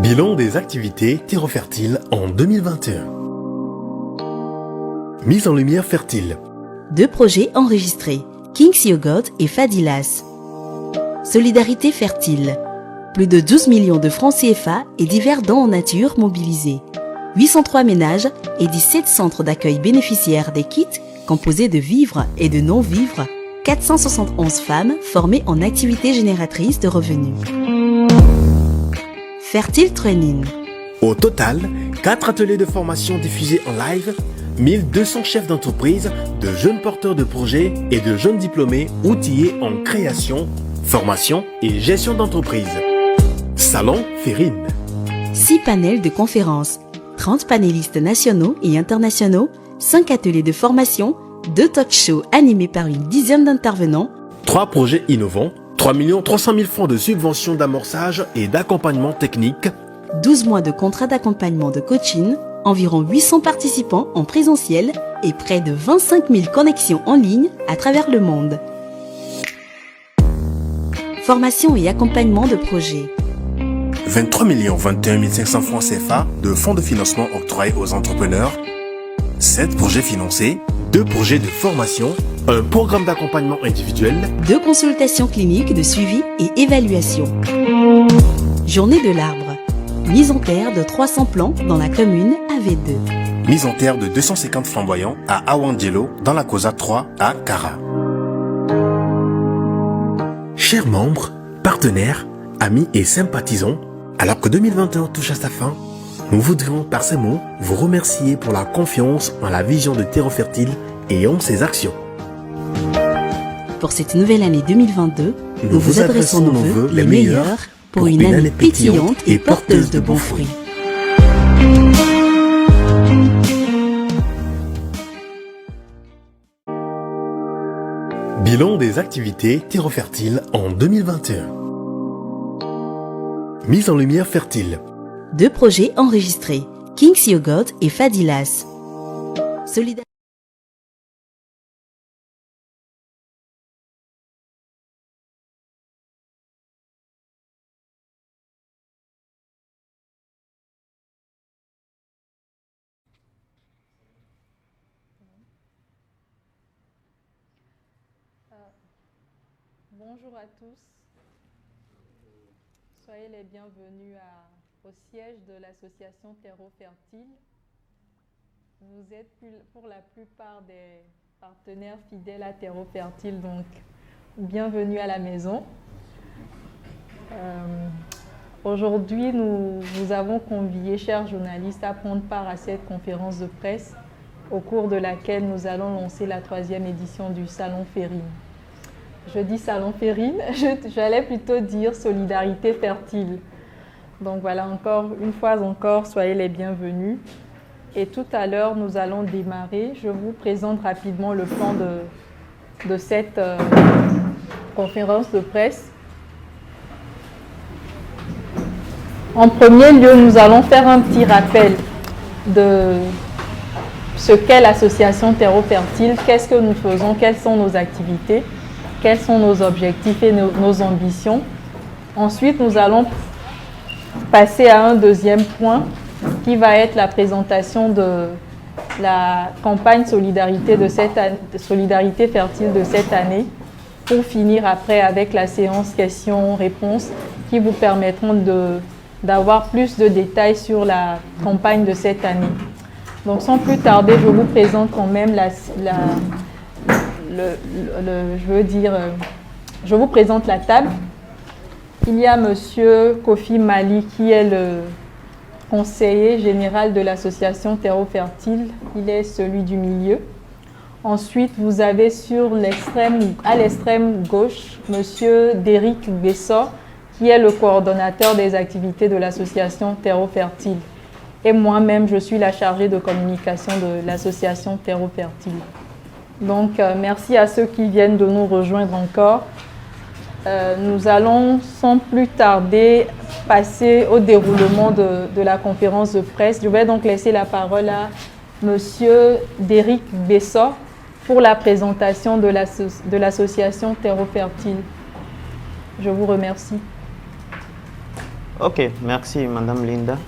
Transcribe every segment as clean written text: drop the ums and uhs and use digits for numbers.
Bilan des activités Terreau Fertile en 2021. Mise en lumière fertile. 2 projets enregistrés, King's Yogurt et Fadilas. Solidarité fertile. Plus de 12 millions de francs CFA et divers dons en nature mobilisés. 803 ménages et 17 centres d'accueil bénéficiaires des kits composés de vivres et de non-vivres. 471 femmes formées en activités génératrices de revenus. Fertile Training. Au total, 4 ateliers de formation diffusés en live, 1200 chefs d'entreprise, de jeunes porteurs de projets et de jeunes diplômés outillés en création, formation et gestion d'entreprise. Salon Férine. 6 panels de conférences, 30 panélistes nationaux et internationaux, 5 ateliers de formation, 2 talk-shows animés par une dizaine d'intervenants, 3 projets innovants, 3 300 000 francs de subventions d'amorçage et d'accompagnement technique, 12 mois de contrat d'accompagnement de coaching, environ 800 participants en présentiel et près de 25 000 connexions en ligne à travers le monde. Formation et accompagnement de projets. 23 21 500 francs CFA de fonds de financement octroyés aux entrepreneurs, 7 projets financés, 2 projets de formation, un programme d'accompagnement individuel, 2 consultations cliniques de suivi et évaluation. Journée de l'arbre. Mise en terre de 300 plants dans la commune AV2. mise en terre de 250 flamboyants à Awangelo dans la COSA 3 à Kara. Chers membres, partenaires, amis et sympathisants, alors que 2021 touche à sa fin, nous voudrions par ces mots vous remercier pour la confiance en la vision de Terreau Fertile et en ses actions. Pour cette nouvelle année 2022, nous vous adressons nos vœux les meilleurs pour une année pétillante et porteuse de bons fruits. Bilan des activités Terreau Fertile en 2021. Mise en lumière fertile. 2 projets enregistrés, King's Yogurt et Fadilas. Solidarité. Bonjour à tous. Soyez les bienvenus au siège de l'association Terreau Fertile. Vous êtes pour la plupart des partenaires fidèles à Terreau Fertile, donc bienvenue à la maison. Aujourd'hui, nous vous avons conviés, chers journalistes, à prendre part à cette conférence de presse au cours de laquelle nous allons lancer la 3e édition du Salon Férine. Je dis Salon Férine, j'allais plutôt dire Solidarité Fertile. Donc voilà, une fois encore, soyez les bienvenus. Et tout à l'heure, nous allons démarrer. Je vous présente rapidement le plan de cette conférence de presse. En premier lieu, nous allons faire un petit rappel de ce qu'est l'association Terreau Fertile, qu'est-ce que nous faisons, quelles sont nos activités, quels sont nos objectifs et nos ambitions. Ensuite, nous allons passer à un deuxième point qui va être la présentation de la campagne Solidarité Fertile de cette année, pour finir après avec la séance questions-réponses qui vous permettront d'avoir plus de détails sur la campagne de cette année. Donc sans plus tarder, je vous présente quand même je vous présente la table. Il y a Monsieur Kofi Mali qui est le conseiller général de l'association Terreau Fertile. Il est celui du milieu. Ensuite, vous avez à l'extrême gauche, Monsieur Derrick Bessor qui est le coordonnateur des activités de l'association Terreau Fertile. Et moi-même, je suis la chargée de communication de l'association Terreau Fertile. Donc, merci à ceux qui viennent de nous rejoindre encore. Nous allons sans plus tarder passer au déroulement de la conférence de presse. Je vais donc laisser la parole à Monsieur Derrick Bessor pour la présentation de l'association Terreau Fertile. Je vous remercie. Ok, merci Madame Linda.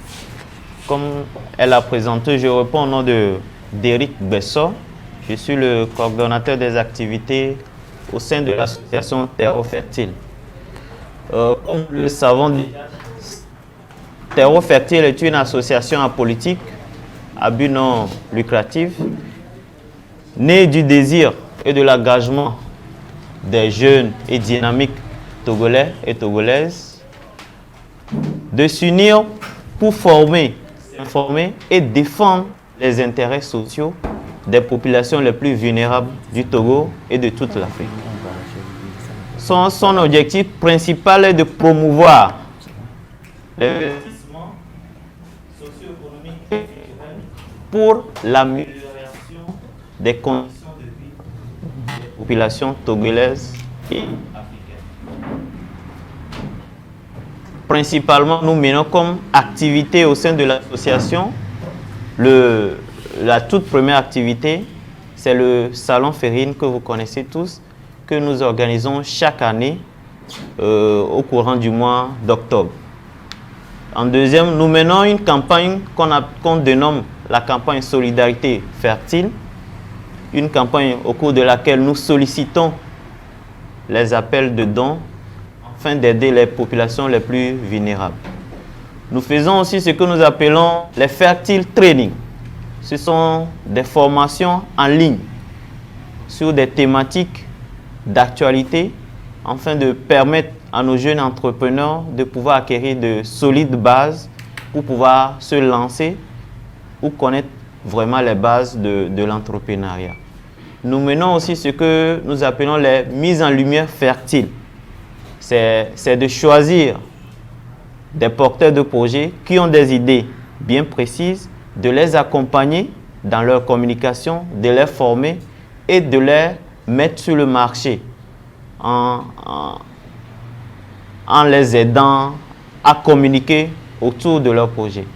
Comme elle a présenté, je réponds au nom d'Éric Bessot. Je suis le coordonnateur des activités au sein de l'association Terreau Fertile. Comme nous le savons déjà, Terreau Fertile est une association apolitique à but non lucratif, née du désir et de l'engagement des jeunes et dynamiques togolais et togolaises de s'unir pour former, informer et défendre les intérêts sociaux des populations les plus vulnérables du Togo et de toute l'Afrique. Son objectif principal est de promouvoir l'investissement socio-économique et culturel pour l'amélioration des conditions de vie des populations togolaises et africaines. Principalement, nous menons comme activité au sein de l'association, la toute première activité, c'est le Salon Férine que vous connaissez tous, que nous organisons chaque année au courant du mois d'octobre. En deuxième, nous menons une campagne qu'on dénomme la campagne Solidarité Fertile, une campagne au cours de laquelle nous sollicitons les appels de dons afin d'aider les populations les plus vulnérables. Nous faisons aussi ce que nous appelons les Fertile Training. Ce sont des formations en ligne sur des thématiques d'actualité afin de permettre à nos jeunes entrepreneurs de pouvoir acquérir de solides bases pour pouvoir se lancer ou connaître vraiment les bases de l'entrepreneuriat. Nous menons aussi ce que nous appelons les mises en lumière fertiles. C'est de choisir des porteurs de projets qui ont des idées bien précises, de les accompagner dans leur communication, de les former et de les mettre sur le marché en les aidant à communiquer autour de leur projet.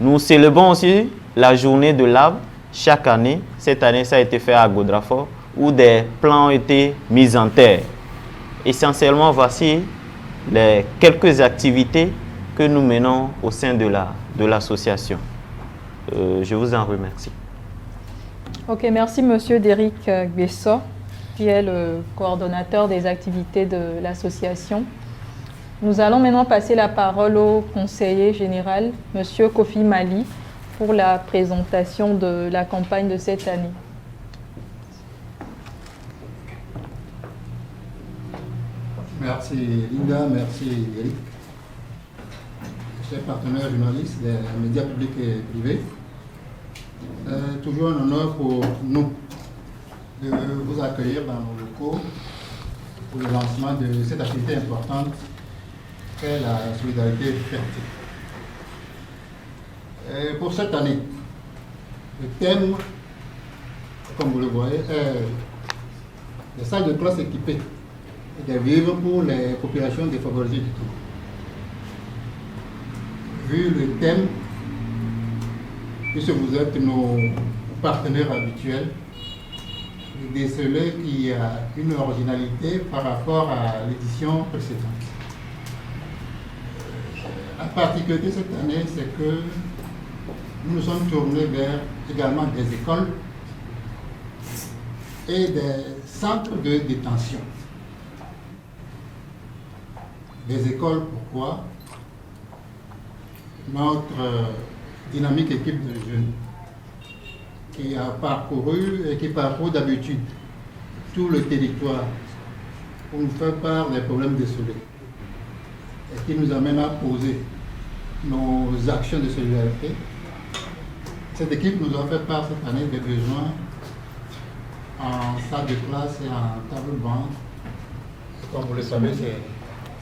Nous célébrons aussi la journée de l'arbre chaque année. Cette année, ça a été fait à Godrafort, où des plants ont été mis en terre. Essentiellement, voici les quelques activités que nous menons au sein de l'association. Je vous en remercie. Ok, merci Monsieur Déric Bessot, qui est le coordonnateur des activités de l'association. Nous allons maintenant passer la parole au conseiller général, Monsieur Kofi Mali, pour la présentation de la campagne de cette année. Merci Linda, merci Eric. Chers partenaires journalistes des médias publics et privés, toujours un honneur pour nous de vous accueillir dans nos locaux pour le lancement de cette activité importante qu'est la solidarité fertile. Pour cette année, le thème, comme vous le voyez, est les salles de classe équipées et des vivres pour les populations défavorisées du Togo. Vu le thème, puisque vous êtes nos partenaires habituels, vous décelez qu'il y a une originalité par rapport à l'édition précédente. La particularité de cette année, c'est que nous nous sommes tournés vers également des écoles et des centres de détention. Des écoles, pourquoi? Notre dynamique équipe de jeunes qui a parcouru et qui parcourt d'habitude tout le territoire pour nous faire part des problèmes décelés et qui nous amène à poser nos actions de solidarité. Cette équipe nous a fait part cette année des besoins en salle de classe et en table-banc. Comme vous le savez, c'est...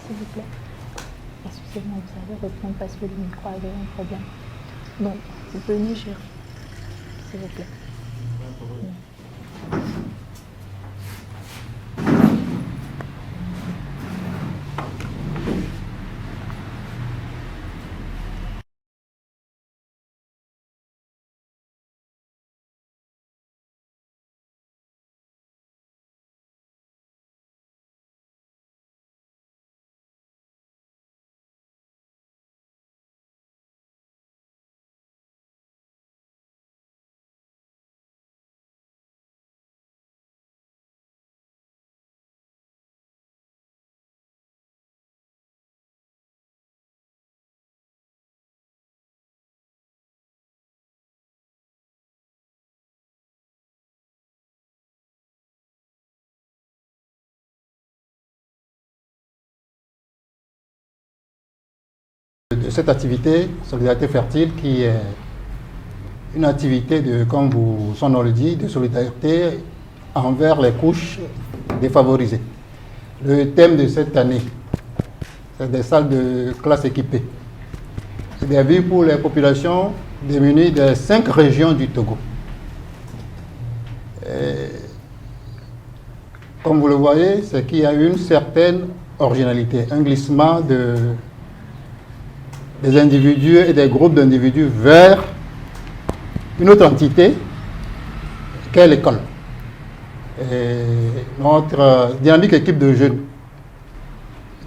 S'il vous plaît. Excusez-moi, vous allez reprendre parce que le micro avait un problème. Donc, vous venez gérer. S'il vous plaît. de cette activité, Solidarité Fertile, qui est une activité de, comme son nom le dit, de solidarité envers les couches défavorisées. Le thème de cette année, c'est des salles de classe équipées. C'est des villes pour les populations démunies des 5 régions du Togo. Et, comme vous le voyez, c'est qu'il y a une certaine originalité, un glissement des individus et des groupes d'individus vers une autre entité qu'est l'école. Et notre dynamique équipe de jeunes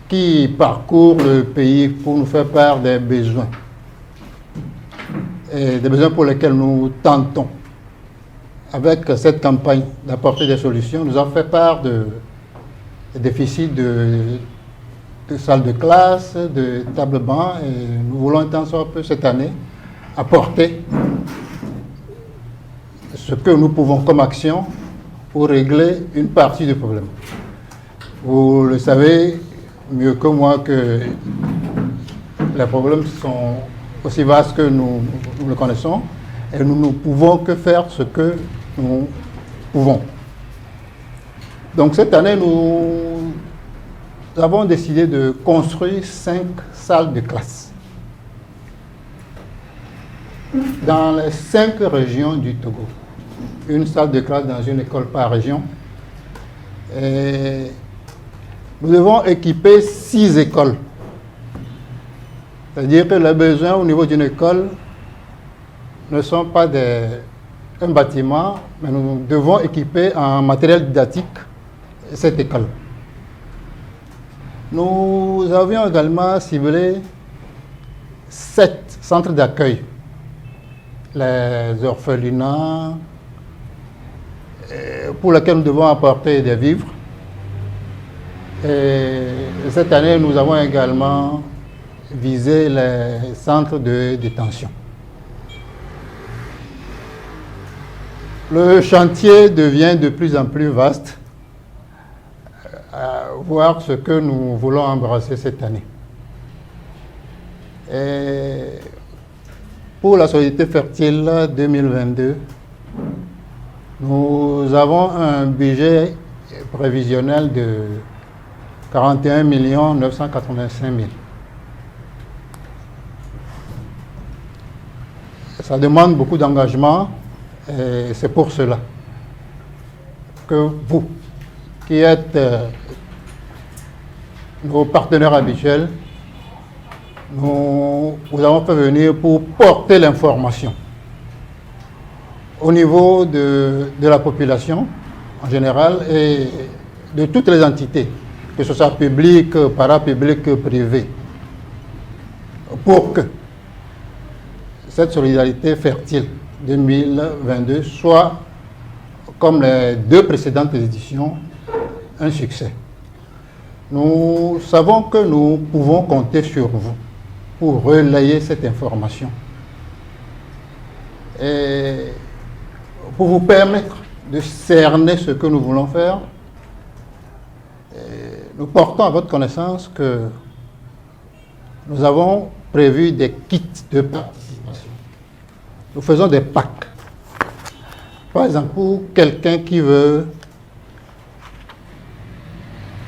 qui parcourt le pays pour nous faire part des besoins, et des besoins pour lesquels nous tentons, avec cette campagne, d'apporter des solutions. Nous avons fait part des déficits de salles de classe, de tables-bancs, et nous voulons tant soit peu cette année apporter ce que nous pouvons comme action pour régler une partie du problème. Vous le savez mieux que moi que les problèmes sont aussi vastes que nous le connaissons, et nous ne pouvons que faire ce que nous pouvons. Donc cette année, nous avons décidé de construire 5 salles de classe dans les 5 régions du Togo. Une salle de classe dans une école par région. Et nous devons équiper 6 écoles. C'est-à-dire que les besoins au niveau d'une école ne sont pas un bâtiment, mais nous devons équiper en matériel didactique cette école. Nous avions également ciblé 7 centres d'accueil, les orphelinats, pour lesquels nous devons apporter des vivres. Et cette année, nous avons également visé les centres de détention. Le chantier devient de plus en plus vaste, à voir ce que nous voulons embrasser cette année. Et pour la Solidarité Fertile 2022, nous avons un budget prévisionnel de 41 985 000. Ça demande beaucoup d'engagement, et c'est pour cela que vous, qui êtes nos partenaires habituels, nous avons fait venir pour porter l'information au niveau de la population en général et de toutes les entités, que ce soit public, parapublic, privé, pour que cette solidarité fertile 2022 soit, comme les 2 précédentes éditions, un succès. Nous savons que nous pouvons compter sur vous pour relayer cette information et pour vous permettre de cerner ce que nous voulons faire. Et nous portons à votre connaissance que nous avons prévu des kits de participation. Nous faisons des packs. Par exemple, pour quelqu'un qui veut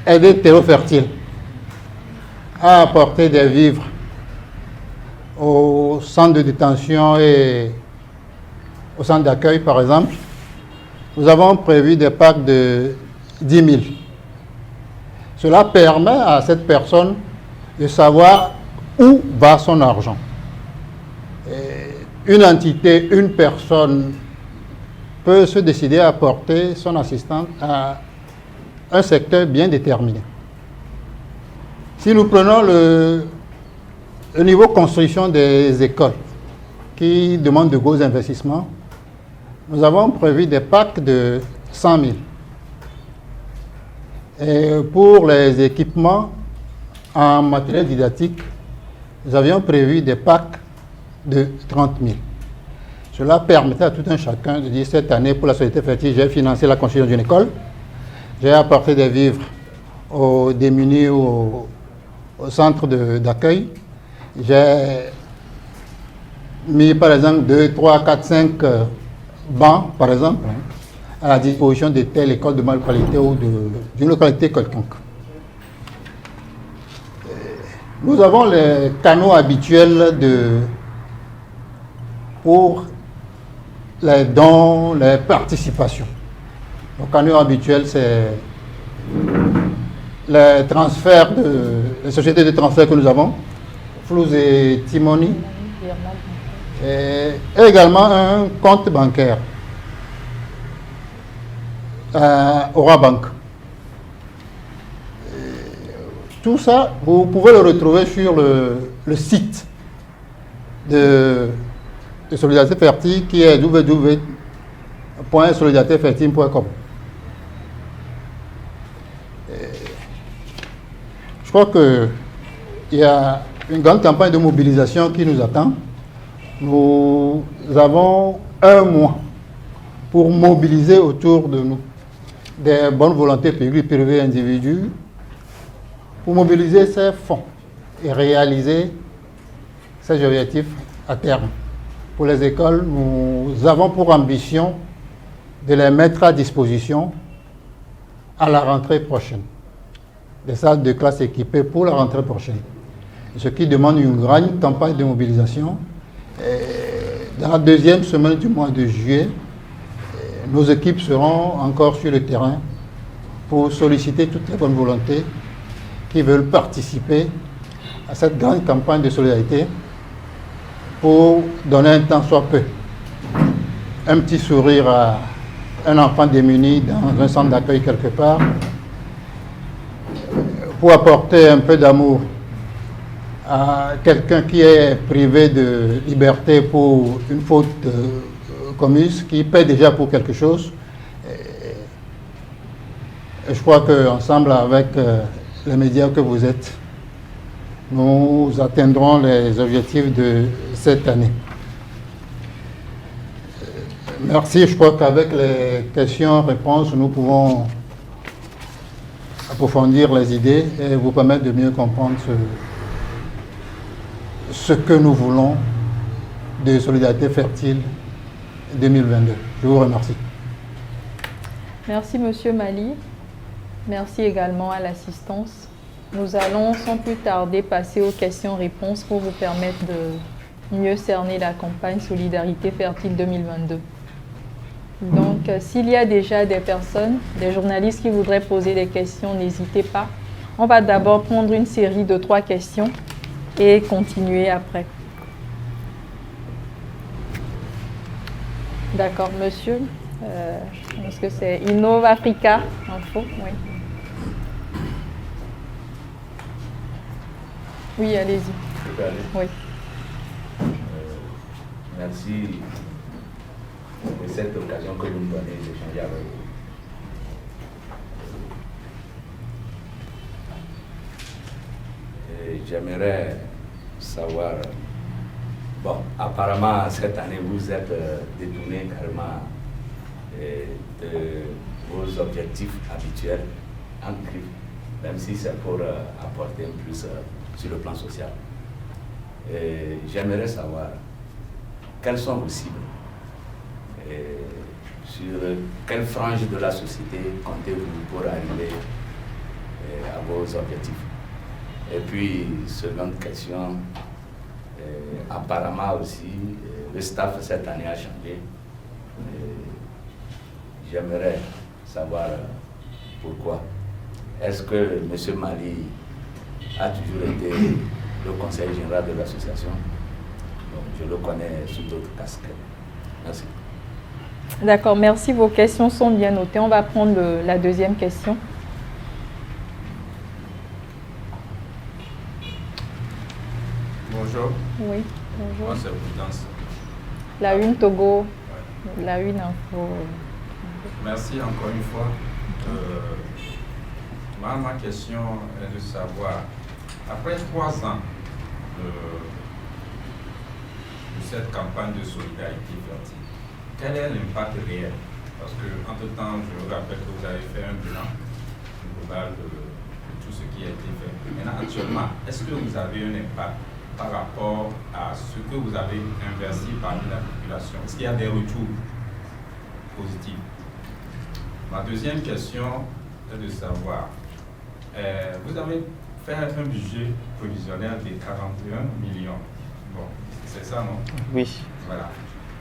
aider Terreau Fertile à apporter des vivres au centre de détention et au centre d'accueil, par exemple, nous avons prévu des packs de 10 000. Cela permet à cette personne de savoir où va son argent. Et une entité, une personne peut se décider à apporter son assistante à un secteur bien déterminé. Si nous prenons le niveau construction des écoles, qui demande de gros investissements, nous avons prévu des packs de 100 000. Et pour les équipements en matériel didactique, nous avions prévu des packs de 30 000. Cela permettait à tout un chacun de dire, cette année, pour la Solidarité Fertile, j'ai financé la construction d'une école, j'ai apporté des vivres aux démunis, au centre d'accueil, J'ai mis par exemple 2, 3, 4, 5 bancs, par exemple, à la disposition de telle école de mauvaise qualité ou d'une localité quelconque. Nous avons les canaux habituels pour les dons, les participations. Le canaux habituel, c'est les transferts, les sociétés de transfert que nous avons, Flous et Timoni, et également un compte bancaire, Aura Bank. Tout ça, vous pouvez le retrouver sur le site de Solidarité Fertile qui est www.solidaritéfertile.com. Je crois qu'il y a une grande campagne de mobilisation qui nous attend. Nous avons 1 mois pour mobiliser autour de nous des bonnes volontés publiques, privées et individus, pour mobiliser ces fonds et réaliser ces objectifs à terme. Pour les écoles, nous avons pour ambition de les mettre à disposition à la rentrée prochaine. Des salles de classe équipées pour la rentrée prochaine. Ce qui demande une grande campagne de mobilisation. Dans la 2e semaine du mois de juillet, nos équipes seront encore sur le terrain pour solliciter toutes les bonnes volontés qui veulent participer à cette grande campagne de solidarité pour donner un temps soit peu un petit sourire à un enfant démuni dans un centre d'accueil quelque part, pour apporter un peu d'amour à quelqu'un qui est privé de liberté pour une faute commise, qui paie déjà pour quelque chose. Et je crois qu'ensemble avec les médias que vous êtes, nous atteindrons les objectifs de cette année. Merci, je crois qu'avec les questions-réponses, nous pouvons approfondir les idées et vous permettre de mieux comprendre ce que nous voulons de Solidarité Fertile 2022. Je vous remercie. Merci, Monsieur Mali. Merci également à l'assistance. Nous allons sans plus tarder passer aux questions-réponses pour vous permettre de mieux cerner la campagne Solidarité Fertile 2022. Donc, s'il y a déjà des personnes, des journalistes qui voudraient poser des questions, n'hésitez pas. On va d'abord prendre une série de 3 questions et continuer après. D'accord, monsieur. Je pense que c'est Innov Africa Info. Oui. Oui, allez-y. Oui. Merci de cette occasion que vous me donnez d'échanger avec vous. J'aimerais savoir, bon, apparemment cette année vous êtes détourné carrément de vos objectifs habituels en griffe, même si c'est pour apporter un plus sur le plan social. J'aimerais savoir quelles sont vos cibles, sur quelle frange de la société comptez-vous pour arriver à vos objectifs. Et puis, seconde question, apparemment aussi, le staff cette année a changé. J'aimerais savoir pourquoi. Est-ce que M. Mali a toujours été le conseiller général de l'association? Je le connais sous d'autres casquettes. Merci. D'accord, merci. Vos questions sont bien notées. On va prendre la deuxième question. Bonjour. Oui, bonjour. Moi, c'est Prudence. La Une Togo, Ouais. la Une Info. Merci encore une fois. Ma question est de savoir, après 3 ans de cette campagne de solidarité fertile, quel est l'impact réel? Parce qu'entre-temps, je vous rappelle que vous avez fait un bilan global de tout ce qui a été fait. Maintenant, actuellement, est-ce que vous avez un impact par rapport à ce que vous avez investi parmi la population? Est-ce qu'il y a des retours positifs? Ma deuxième question est de savoir, vous avez fait un budget prévisionnel de 41 millions. Bon, c'est ça, non? Oui. Voilà.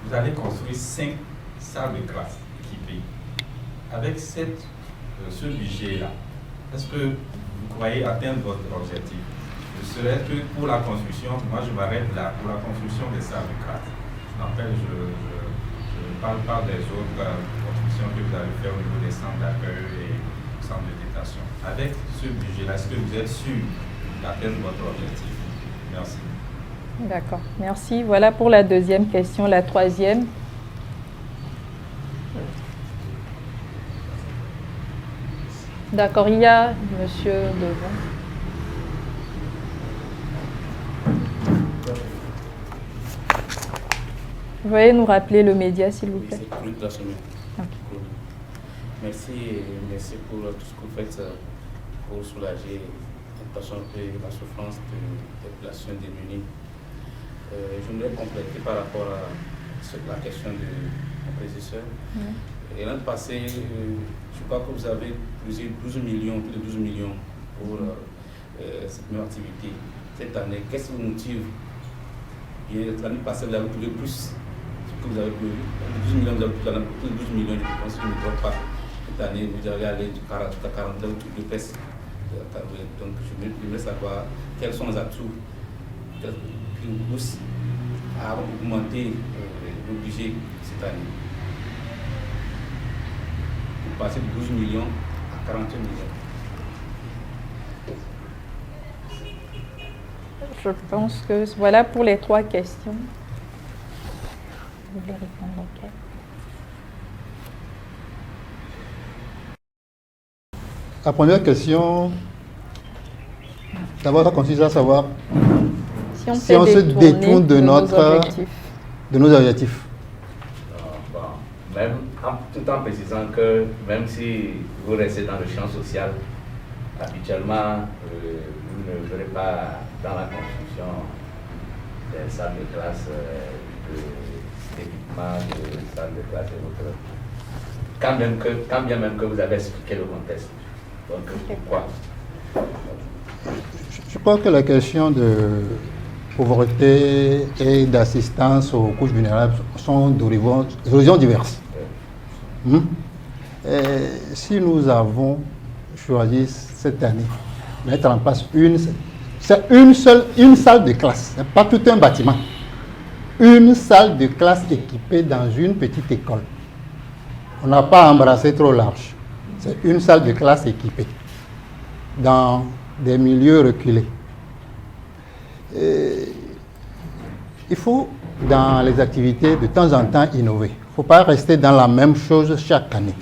Vous allez construire 5 salles de classe équipées. Avec ce budget-là, est-ce que vous croyez atteindre votre objectif? Ce serait que pour la construction, moi je m'arrête là, pour la construction des salles de classe. Je ne parle pas des autres constructions que vous allez faire au niveau des centres d'accueil et centres de détention. Avec ce budget-là, est-ce que vous êtes sûr d'atteindre votre objectif? Merci. D'accord, merci. Voilà pour la deuxième question. La troisième. D'accord, il y a monsieur devant. Veuillez nous rappeler le média, s'il vous plaît. Oui, c'est Claude Lassomé. Okay. Merci pour tout ce que vous faites pour soulager un peu la souffrance des populations démunies. Je voudrais compléter par rapport à la question de mon prédécesseur. Et l'an passé, je crois que vous avez plus de 12 millions pour cette même activité. Cette année, qu'est-ce qui vous motive? L'année passée, vous avez trouvé plus que vous avez prévu. 12 millions, vous avez plus de 12 millions, je pense que je ne me trompe pas. Cette année, vous allez aller de 40 à 40, vous avez tout de presse. Donc, je voudrais savoir quels sont les atouts qui vous poussent à augmenter le budget cette année. Vous passez de 12 millions à 41 millions. Je pense que voilà pour les trois questions. Vous voulez répondre, ok. La première question, d'abord, ça consiste à savoir si on se détourne de nos objectifs. Bon, même tout en précisant que même si vous restez dans le champ social, habituellement, vous ne verrez pas dans la construction des salles de classe, d'équipement, de salles de classe et autres. Quand bien même que vous avez expliqué le contexte. Donc, pourquoi? Je crois que la question de pauvreté et d'assistance aux couches vulnérables sont d'horizons diverses. Et si nous avons choisi cette année de mettre en place une salle de classe, pas tout un bâtiment, une salle de classe équipée dans une petite école. On n'a pas embrassé trop large. C'est une salle de classe équipée dans des milieux reculés. Et il faut, dans les activités, de temps en temps innover. Il ne faut pas rester dans la même chose chaque année.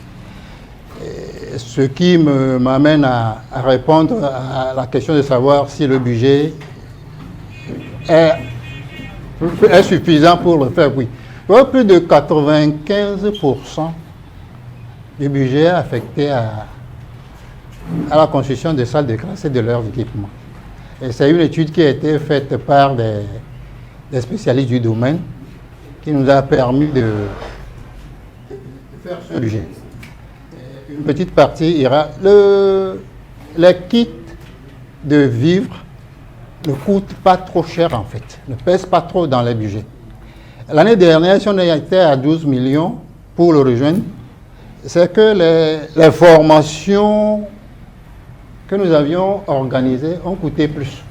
Et ce qui m'amène à répondre à la question de savoir si le budget est suffisant pour le faire, oui. Plus de 95% du budget est affecté à la construction des salles de classe et de leurs équipements. Et c'est une étude qui a été faite par des spécialistes du domaine qui nous a permis de faire ce budget. Une petite partie ira. Les kits de vivre ne coûtent pas trop cher en fait, ne pèsent pas trop dans les budgets. L'année dernière, si on était à 12 millions pour le rejoindre, c'est que les formations que nous avions organisées ont coûté plus.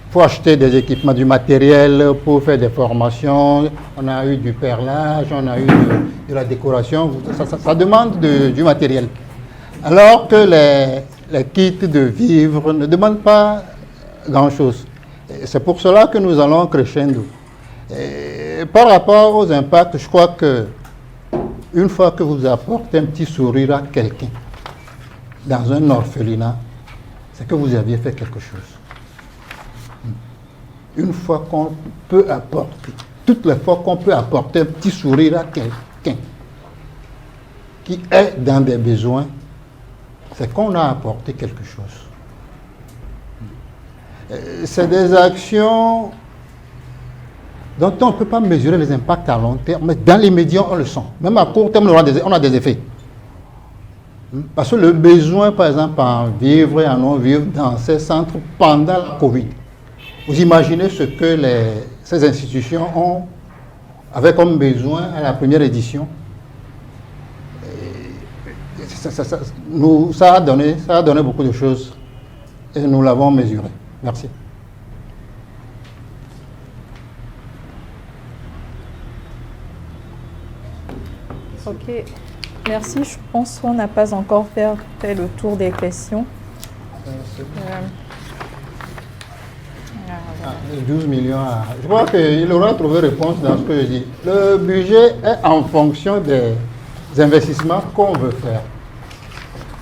Il faut acheter des équipements, du matériel pour faire des formations. On a eu du perlage, on a eu de la décoration. Ça demande du matériel. Alors que les kits de vivre ne demandent pas grand-chose. C'est pour cela que nous allons crescendo. Et par rapport aux impacts, je crois que une fois que vous apportez un petit sourire à quelqu'un dans un orphelinat, c'est que vous aviez fait quelque chose. Une fois qu'on peut apporter, toutes les fois qu'on peut apporter un petit sourire à quelqu'un qui est dans des besoins, c'est qu'on a apporté quelque chose. C'est des actions dont on ne peut pas mesurer les impacts à long terme, mais dans les médias, on le sent. Même à court terme, on a des effets. Parce que le besoin, par exemple, en vivre et en non-vivre dans ces centres pendant la Covid, vous imaginez ce que ces institutions avaient comme besoin à la première édition. Ça a donné beaucoup de choses et nous l'avons mesuré. Merci. Ok, merci. Je pense qu'on n'a pas encore fait le tour des questions. 12 millions. Je crois qu'il aura trouvé réponse dans ce que je dis. Le budget est en fonction des investissements qu'on veut faire.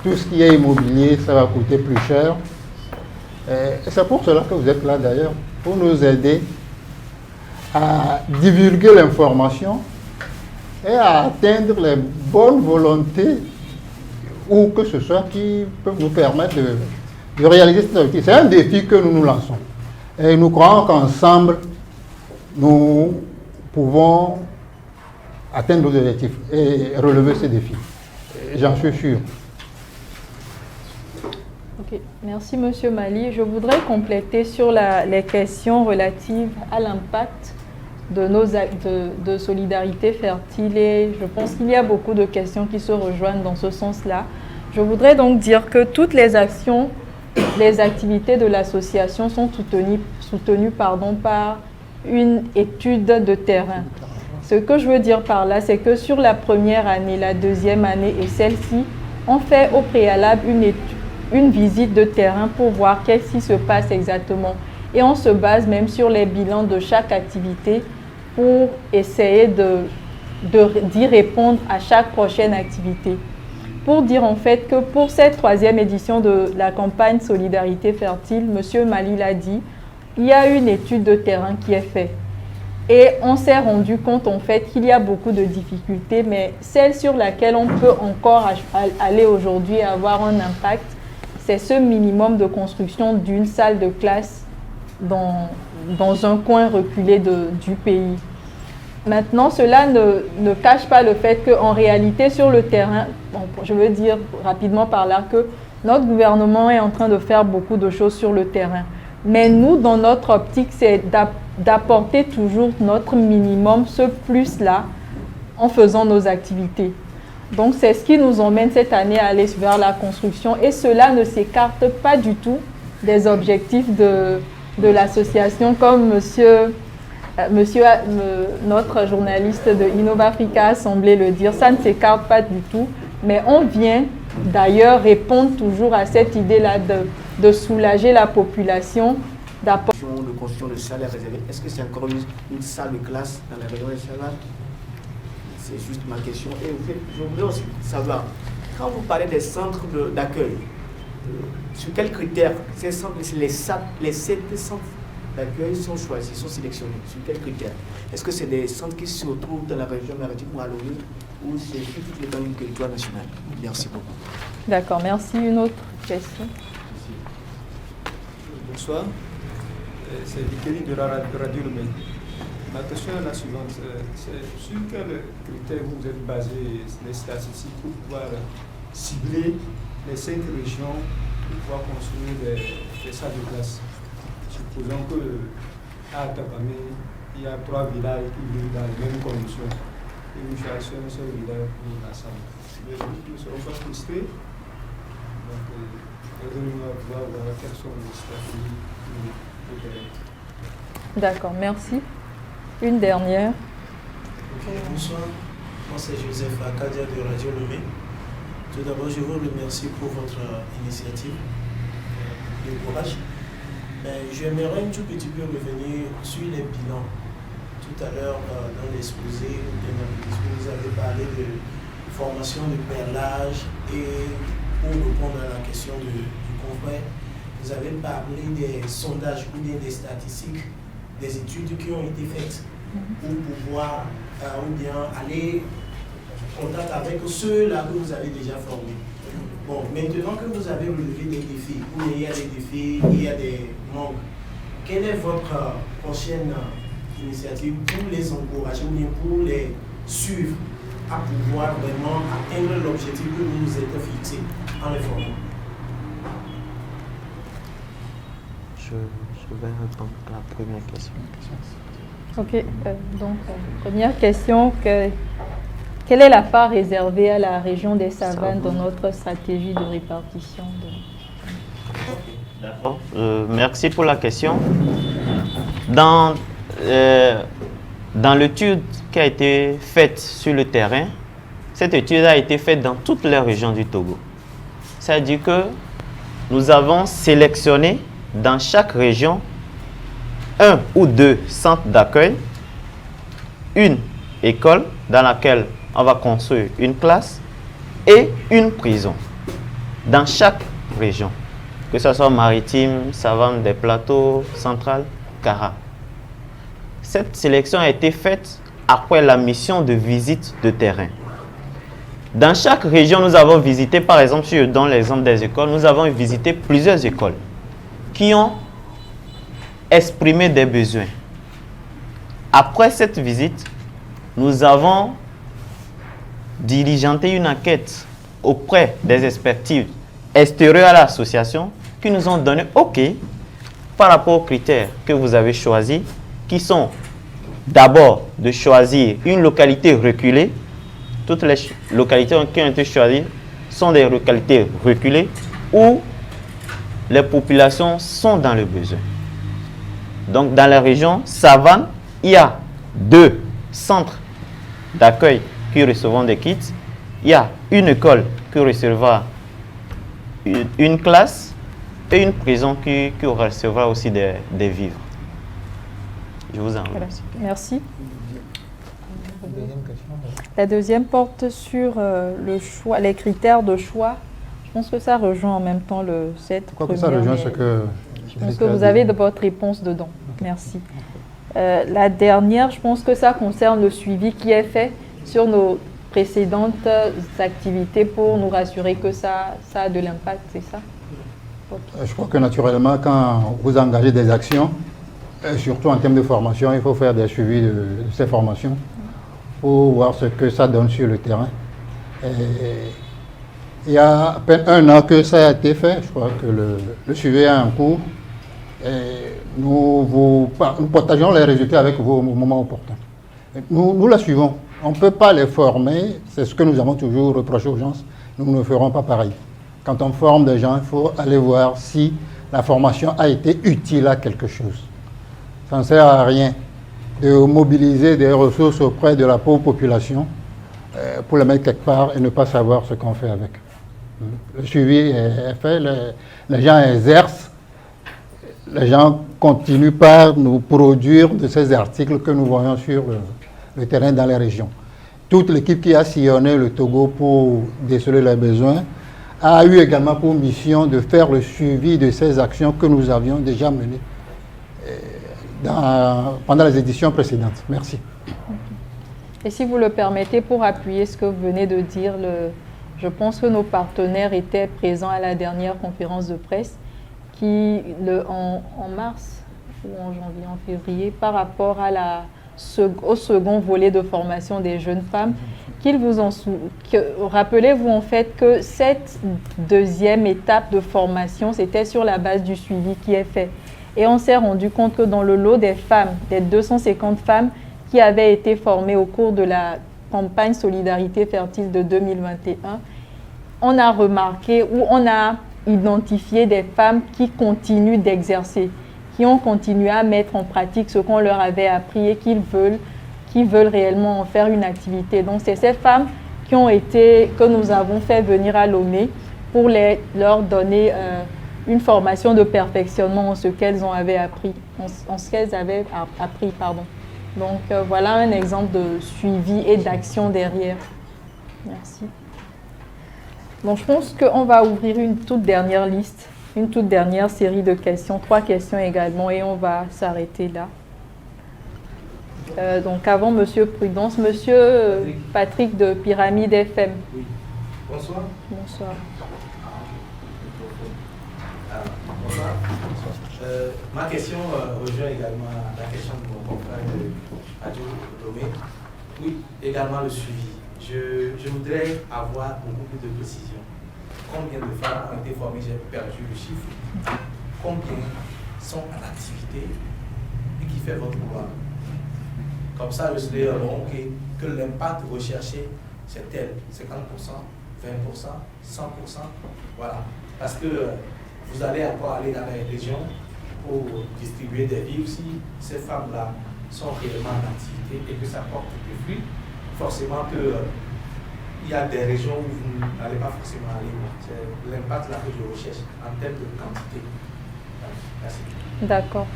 Tout ce qui est immobilier, ça va coûter plus cher. Et c'est pour cela que vous êtes là d'ailleurs, pour nous aider à divulguer l'information et à atteindre les bonnes volontés ou que ce soit qui peuvent nous permettre de réaliser cet objectif. C'est un défi que nous nous lançons. Et nous croyons qu'ensemble, nous pouvons atteindre nos objectifs et relever ces défis. J'en suis sûr. Ok, merci Monsieur Mali. Je voudrais compléter sur les questions relatives à l'impact de nos actes de solidarité fertile et je pense qu'il y a beaucoup de questions qui se rejoignent dans ce sens-là. Je voudrais donc dire que toutes les actions, les activités de l'association sont soutenues par une étude de terrain. Ce que je veux dire par là, c'est que sur la première année, la deuxième année et celle-ci, on fait au préalable une visite de terrain pour voir qu'est-ce qui se passe exactement. Et on se base même sur les bilans de chaque activité pour essayer d'y répondre à chaque prochaine activité. Pour dire en fait que pour cette troisième édition de la campagne Solidarité Fertile, M. Mali l'a dit, il y a une étude de terrain qui est faite. Et on s'est rendu compte en fait qu'il y a beaucoup de difficultés, mais celle sur laquelle on peut encore aller aujourd'hui et avoir un impact, c'est ce minimum de construction d'une salle de classe dans un coin reculé du pays. Maintenant, cela ne cache pas le fait qu'en réalité, sur le terrain, je veux dire rapidement par là que notre gouvernement est en train de faire beaucoup de choses sur le terrain. Mais nous, dans notre optique, c'est d'apporter toujours notre minimum, ce plus-là, en faisant nos activités. Donc, c'est ce qui nous emmène cette année à aller vers la construction. Et cela ne s'écarte pas du des objectifs de l'association, comme notre journaliste de InnovAfrica a semblé le dire. Ça ne s'écarte pas du tout, mais on vient d'ailleurs répondre toujours à cette idée-là de soulager la population, d'apporter de construction de salles réservées. Est-ce que c'est encore une salle de classe dans la région nationale? C'est juste ma question. Et je voudrais aussi savoir, quand vous parlez des centres d'accueil, sur quels critères ces centres, les 7 centres d'accueil sont choisis, sont sélectionnés? Sur quels critères? Est-ce que c'est des centres qui se retrouvent dans la région maritime ou à l'ONU, ou c'est sur toute l'étendue du territoire national? Merci beaucoup. D'accord, merci. Une autre question? Bonsoir, c'est Vikeli de Radio Lomé. Ma question est la suivante. Sur quels critères vous êtes basé les statistiques pour pouvoir cibler les 5 régions pour pouvoir construire des salles de classe? Supposons qu'à Tapamé, il y a 3 villages qui vivent dans les mêmes conditions. Et nous cherchons un seul village pour la salle. Mais nous ne serons pas frustrés. Donc, aidez-nous à pouvoir voir quelles sont les stratégies pour terrain. D'accord, merci. Une dernière. Bonsoir, moi c'est Joseph Akadia de Radio Lomé. Tout d'abord, je vous remercie pour votre initiative de courage. J'aimerais un tout petit peu revenir sur les bilans. Tout à l'heure, dans l'exposé, vous avez parlé de formation de perlage et pour répondre à la question du confrère, vous avez parlé des sondages ou bien des statistiques, des études qui ont été faites pour pouvoir ou bien aller en contact avec ceux-là que vous avez déjà formés. Bon, maintenant que vous avez relevé des défis, où il y a des défis, il y a des manques, quelle est votre prochaine initiative pour les encourager ou bien pour les suivre à pouvoir vraiment atteindre l'objectif que nous nous étions fixés en les formant? Je vais répondre à la première question. Ok, donc première question, quelle est la part réservée à la région des savanes dans notre stratégie de répartition D'accord. Merci pour la question. Dans l'étude qui a été faite sur le terrain, cette étude a été faite dans toutes les régions du Togo. C'est-à-dire que nous avons sélectionné dans chaque région 1 ou 2 centres d'accueil, une école dans laquelle on va construire une classe et une prison dans chaque région, que ce soit maritime, savane des plateaux, centrale, Kara. Cette sélection a été faite après la mission de visite de terrain. Dans chaque région, nous avons visité, par exemple, si je donne l'exemple des écoles, nous avons visité plusieurs écoles qui ont exprimé des besoins. Après cette visite, nous avons diligenté une enquête auprès des expertises extérieures à l'association qui nous ont donné OK par rapport aux critères que vous avez choisis, qui sont d'abord de choisir une localité reculée. Toutes les localités qui ont été choisies sont des localités reculées où les populations sont dans le besoin. Donc, dans la région Savane, il y a 2 centres d'accueil qui recevront des kits. Il y a une école qui recevra une classe et une prison qui recevra aussi des vivres. Je vous en remercie. Merci. La deuxième porte sur le choix, les critères de choix. Je pense que ça rejoint en même temps cette première. Ça rejoint ce que je pense que vous avez de votre réponse dedans. Merci. La dernière, je pense que ça concerne le suivi qui est fait sur nos précédentes activités pour nous rassurer que ça a de l'impact, c'est ça? Je crois que naturellement, quand vous engagez des actions, surtout en termes de formation, il faut faire des suivis de ces formations pour voir ce que ça donne sur le terrain. Et il y a à peine 1 an que ça a été fait, je crois que le suivi est en cours. Et nous partageons les résultats avec vous au moment opportun. Nous la suivons. On ne peut pas les former, c'est ce que nous avons toujours reproché aux gens. Nous ne ferons pas pareil. Quand on forme des gens, il faut aller voir si la formation a été utile à quelque chose. Ça ne sert à rien de mobiliser des ressources auprès de la pauvre population pour les mettre quelque part et ne pas savoir ce qu'on fait avec. Le suivi est fait, les gens exercent, les gens continuent par nous produire de ces articles que nous voyons sur le terrain dans les régions. Toute l'équipe qui a sillonné le Togo pour déceler les besoins a eu également pour mission de faire le suivi de ces actions que nous avions déjà menées pendant les éditions précédentes. Merci. Et si vous le permettez, pour appuyer ce que vous venez de dire, je pense que nos partenaires étaient présents à la dernière conférence de presse qui, en mars ou en janvier, en février, par rapport à au second volet de formation des jeunes femmes, qu'ils vous ont rappelez-vous en fait que cette deuxième étape de formation, c'était sur la base du suivi qui est fait. Et on s'est rendu compte que dans le lot des femmes, des 250 femmes qui avaient été formées au cours de la campagne Solidarité Fertile de 2021, on a remarqué ou on a identifié des femmes qui continuent d'exercer, qui ont continué à mettre en pratique ce qu'on leur avait appris et qui veulent réellement en faire une activité. Donc c'est ces femmes que nous avons fait venir à Lomé pour leur donner une formation de perfectionnement en ce qu'elles avaient appris. Donc voilà un exemple de suivi et d'action derrière. Merci. Donc je pense qu'on va ouvrir une toute dernière liste, une toute dernière série de questions, 3 questions également, et on va s'arrêter là. Donc avant Monsieur Prudence, Monsieur Patrick de Pyramide FM. Oui. Bonsoir. Bonsoir. Bonsoir. Ma question rejoint également la question de mon confrère Radio Lomé. Oui, également le suivi. Je voudrais avoir beaucoup plus de précision. Combien de femmes ont été formées? J'ai perdu le chiffre. Combien sont en activité et qui fait votre pouvoir? Comme ça, je serais ok, que l'impact recherché, c'est tel, 50%, 20%, 100%, voilà. Parce que vous allez encore aller dans les régions pour distribuer des vivres. Si ces femmes-là sont réellement en activité et que ça porte des fruits, forcément que il y a des régions où vous n'allez pas forcément aller. C'est l'impact là que je recherche en termes de quantité. Merci. D'accord,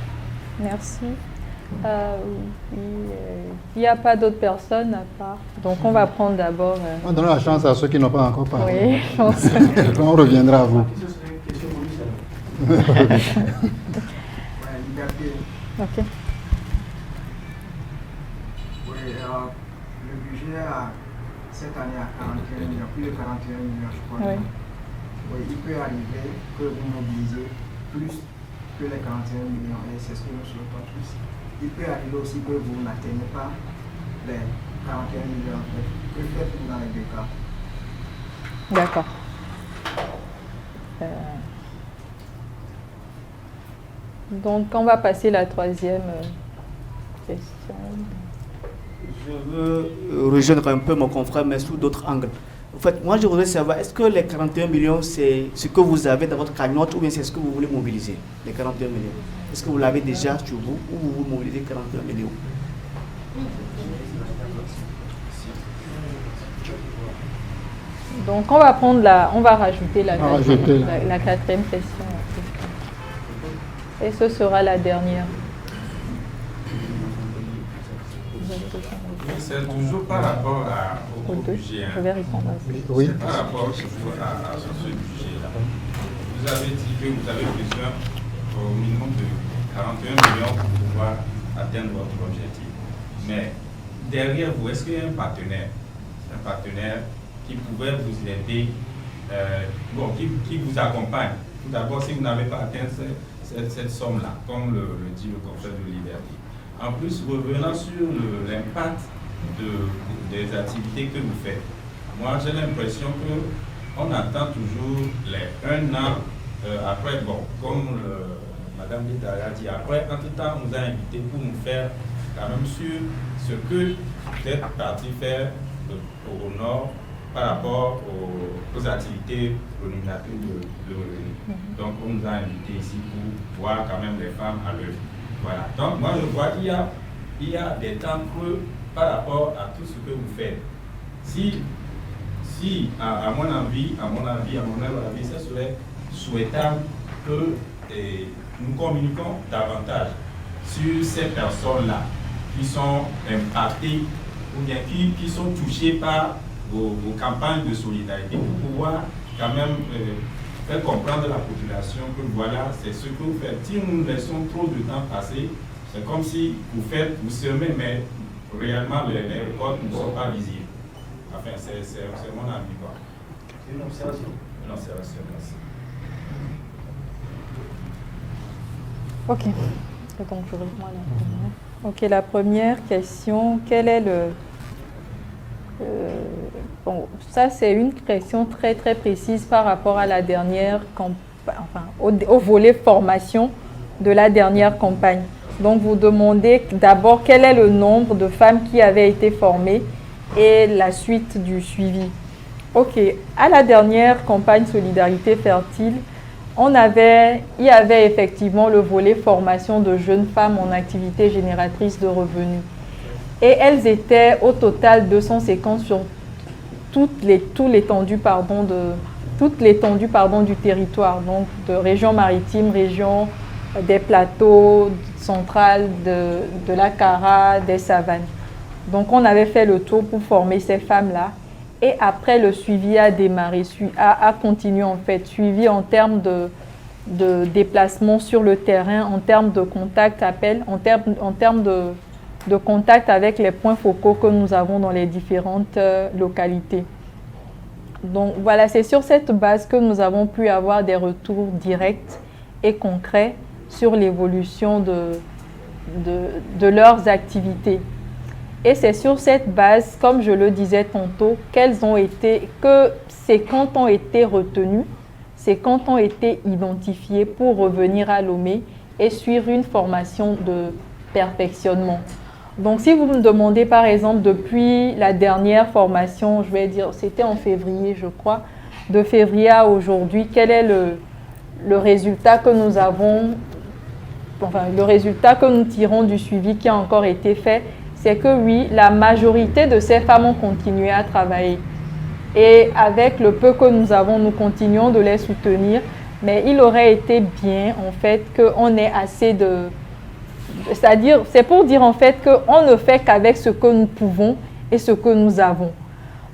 merci. Il n'y a pas d'autres personnes à part. Donc on va prendre d'abord... On donne la chance à ceux qui n'ont pas encore parlé. Oui, je pense. On reviendra à vous. Ok. Oui, le budget cette année à 41 millions, plus de 41 millions, je crois. Oui. Oui, il peut arriver que vous mobilisez plus que les 41 millions, et c'est ce que nous souhaitons tous. Il peut arriver aussi que vous n'atteignez pas les 41 millions. Que faites-vous dans les deux cas? D'accord. Donc, on va passer la troisième question. Je veux rejoindre un peu mon confrère, mais sous d'autres angles. En fait, moi, je voudrais savoir, est-ce que les 41 millions, c'est ce que vous avez dans votre cagnotte ou bien c'est ce que vous voulez mobiliser, les 41 millions? Est-ce que vous l'avez déjà sur vous ou vous mobilisez 41 millions? Donc, on va rajouter la quatrième question. Et ce sera la dernière. C'est toujours par rapport au budget. Je vais répondre à ça. Oui. C'est par rapport toujours à ce budget-là. Vous avez dit que vous avez besoin au minimum de 41 millions pour pouvoir atteindre votre objectif. Mais derrière vous, est-ce qu'il y a un partenaire qui pourrait vous aider, qui vous accompagne? Tout d'abord, si vous n'avez pas atteint cette somme-là, comme le dit le confrère de Liberté. En plus, revenant sur l'impact des activités que vous faites. Moi, j'ai l'impression qu'on attend toujours les 1 an après, comme Madame Lita a dit, après, entre-temps, on nous a invités pour nous faire quand même sur ce que vous êtes parti faire au nord par rapport aux activités remunératives de revenus. Donc, on nous a invités ici pour voir quand même les femmes à l'œuvre. Voilà. Donc, moi, je vois qu'il y a des temps creux par rapport à tout ce que vous faites. Si à mon avis, ça serait souhaitable que nous communiquions davantage sur ces personnes-là qui sont impactées ou bien qui sont touchées par vos campagnes de solidarité pour pouvoir quand même faire comprendre à la population que voilà, c'est ce que vous faites. Si nous laissons trop de temps passer, c'est comme si vous semez, mais réellement les récoltes ne sont pas visibles. Enfin, c'est mon avis. C'est une observation. Une observation, merci. Ok. Donc, je reprends la première. Ok, la première question, quel est ça c'est une question très très précise par rapport à la dernière au volet formation de la dernière campagne. Donc vous demandez d'abord quel est le nombre de femmes qui avaient été formées et la suite du suivi. Ok, à la dernière campagne Solidarité Fertile, il y avait effectivement le volet formation de jeunes femmes en activité génératrice de revenus. Et elles étaient au total 250 sur toute l'étendue du territoire, donc de région maritime, région des plateaux centrales, de la Cara, des savanes. Donc on avait fait le tour pour former ces femmes-là. Et après, le suivi a démarré, a continué en fait, suivi en termes de déplacement sur le terrain, en termes de contact, appel, en termes de contact avec les points focaux que nous avons dans les différentes localités. Donc voilà, c'est sur cette base que nous avons pu avoir des retours directs et concrets sur l'évolution de leurs activités. Et c'est sur cette base, comme je le disais tantôt, que ces comptes ont été retenus, ces comptes ont été identifiés pour revenir à Lomé et suivre une formation de perfectionnement. Donc si vous me demandez par exemple depuis la dernière formation, je vais dire c'était en février je crois, de février à aujourd'hui, quel est le résultat que nous avons, enfin le résultat que nous tirons du suivi qui a encore été fait, c'est que oui, la majorité de ces femmes ont continué à travailler. Et avec le peu que nous avons, nous continuons de les soutenir. Mais il aurait été bien, en fait, qu'on ait assez de... C'est-à-dire, c'est pour dire, en fait, qu'on ne fait qu'avec ce que nous pouvons et ce que nous avons.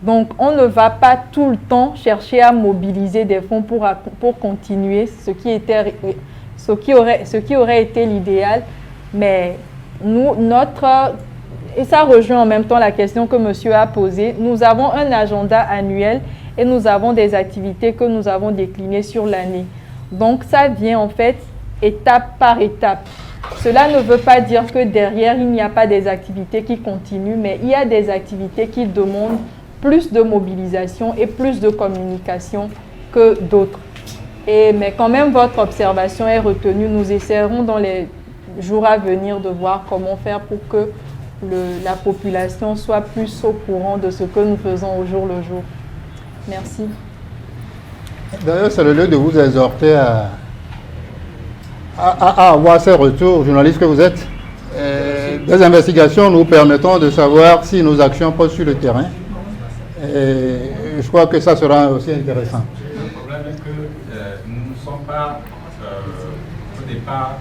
Donc, on ne va pas tout le temps chercher à mobiliser des fonds pour continuer ce qui aurait été l'idéal. Mais nous, et ça rejoint en même temps la question que monsieur a posée. Nous avons un agenda annuel et nous avons des activités que nous avons déclinées sur l'année. Donc, ça vient en fait étape par étape. Cela ne veut pas dire que derrière, il n'y a pas des activités qui continuent, mais il y a des activités qui demandent plus de mobilisation et plus de communication que d'autres. Mais quand même, votre observation est retenue. Nous essaierons dans les jours à venir de voir comment faire pour que la population soit plus au courant de ce que nous faisons au jour le jour. Merci. D'ailleurs, c'est le lieu de vous exhorter à avoir ces retours, journalistes que vous êtes. Des investigations nous permettront de savoir si nos actions passent sur le terrain. Et je crois que ça sera aussi intéressant. Le problème est que nous ne sommes pas au départ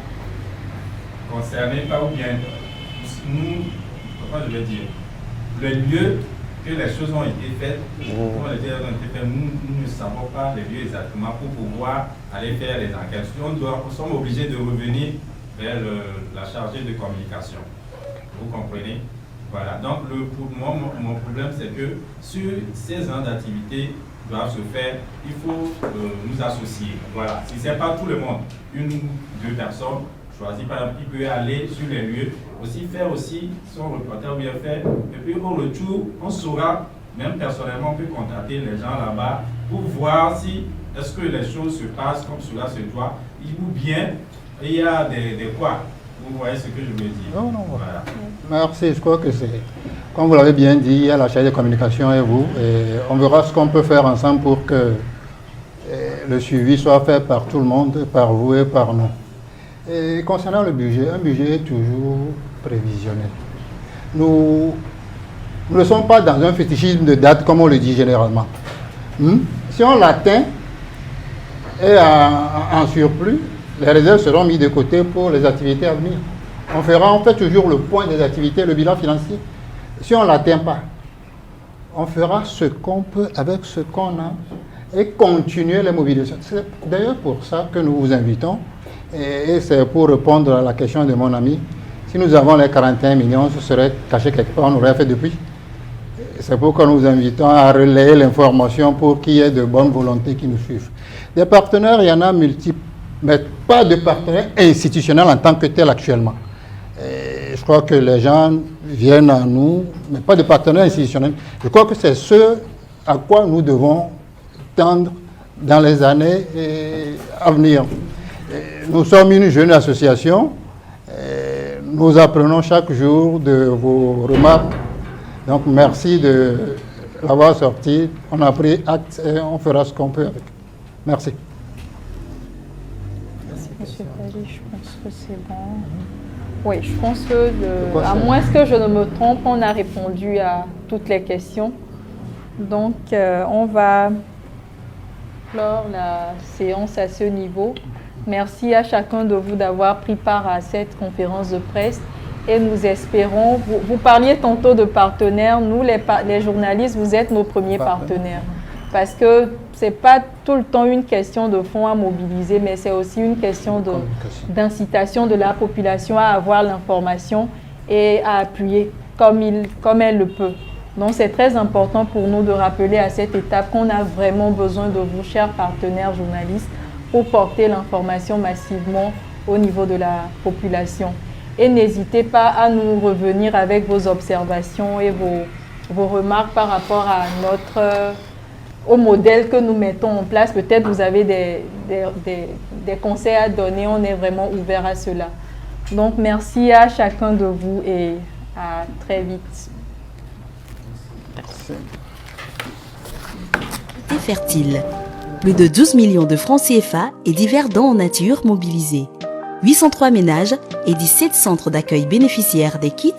concernés par ou bien nous, comment je vais dire, le lieu que les choses ont été faites, nous ne savons pas les lieux exactement pour pouvoir aller faire les enquêtes. Nous sommes obligés de revenir vers la chargée de communication. Vous comprenez? Voilà. Donc, mon problème, c'est que sur ces ans d'activité doivent se faire, il faut nous associer. Voilà. Si ce n'est pas tout le monde, une ou deux personnes, choisir par exemple, il peut aller sur les lieux, aussi faire aussi son reporter bien fait, et puis au retour, on saura, même personnellement, on peut contacter les gens là-bas pour voir si est-ce que les choses se passent comme cela se doit, ou bien il y a des quoi. Vous voyez ce que je veux dire? Non. Voilà. Merci, je crois que c'est, comme vous l'avez bien dit, il y a la chargée de communication et vous, et on verra ce qu'on peut faire ensemble pour que le suivi soit fait par tout le monde, par vous et par nous. Et concernant le budget, un budget est toujours prévisionnel. Nous ne sommes pas dans un fétichisme de date comme on le dit généralement. Si on l'atteint et en surplus, les réserves seront mises de côté pour les activités à venir. On fait toujours le point des activités, le bilan financier. Si on ne l'atteint pas, on fera ce qu'on peut avec ce qu'on a et continuer les mobilisations. C'est d'ailleurs pour ça que nous vous invitons. Et c'est pour répondre à la question de mon ami. Si nous avons les 41 millions, ce serait caché quelque part, on aurait fait depuis. C'est pourquoi nous vous invitons à relayer l'information pour qu'il y ait de bonnes volontés qui nous suivent. Des partenaires, il y en a multiples, mais pas de partenaires institutionnels en tant que tel actuellement. Et je crois que les gens viennent à nous, mais pas de partenaires institutionnels. Je crois que c'est ce à quoi nous devons tendre dans les années à venir. Nous sommes une jeune association. Nous apprenons chaque jour de vos remarques. Donc, merci de l'avoir sorti. On a pris acte et on fera ce qu'on peut avec. Merci. Monsieur Pali, je pense que c'est bon. Oui, je pense que, à moins que je ne me trompe, on a répondu à toutes les questions. Donc, on va clore la séance à ce niveau. Merci à chacun de vous d'avoir pris part à cette conférence de presse et nous espérons, vous parliez tantôt de partenaires, nous les journalistes, vous êtes nos premiers partenaires parce que ce n'est pas tout le temps une question de fonds à mobiliser, mais c'est aussi une question d'incitation de la population à avoir l'information et à appuyer comme elle le peut. Donc c'est très important pour nous de rappeler à cette étape qu'on a vraiment besoin de vous, chers partenaires journalistes, pour porter l'information massivement au niveau de la population. Et n'hésitez pas à nous revenir avec vos observations et vos remarques par rapport à au modèle que nous mettons en place. Peut-être vous avez des conseils à donner, on est vraiment ouvert à cela. Donc merci à chacun de vous et à très vite. Fertile. Plus de 12 millions de francs CFA et divers dons en nature mobilisés. 803 ménages et 17 centres d'accueil bénéficiaires des kits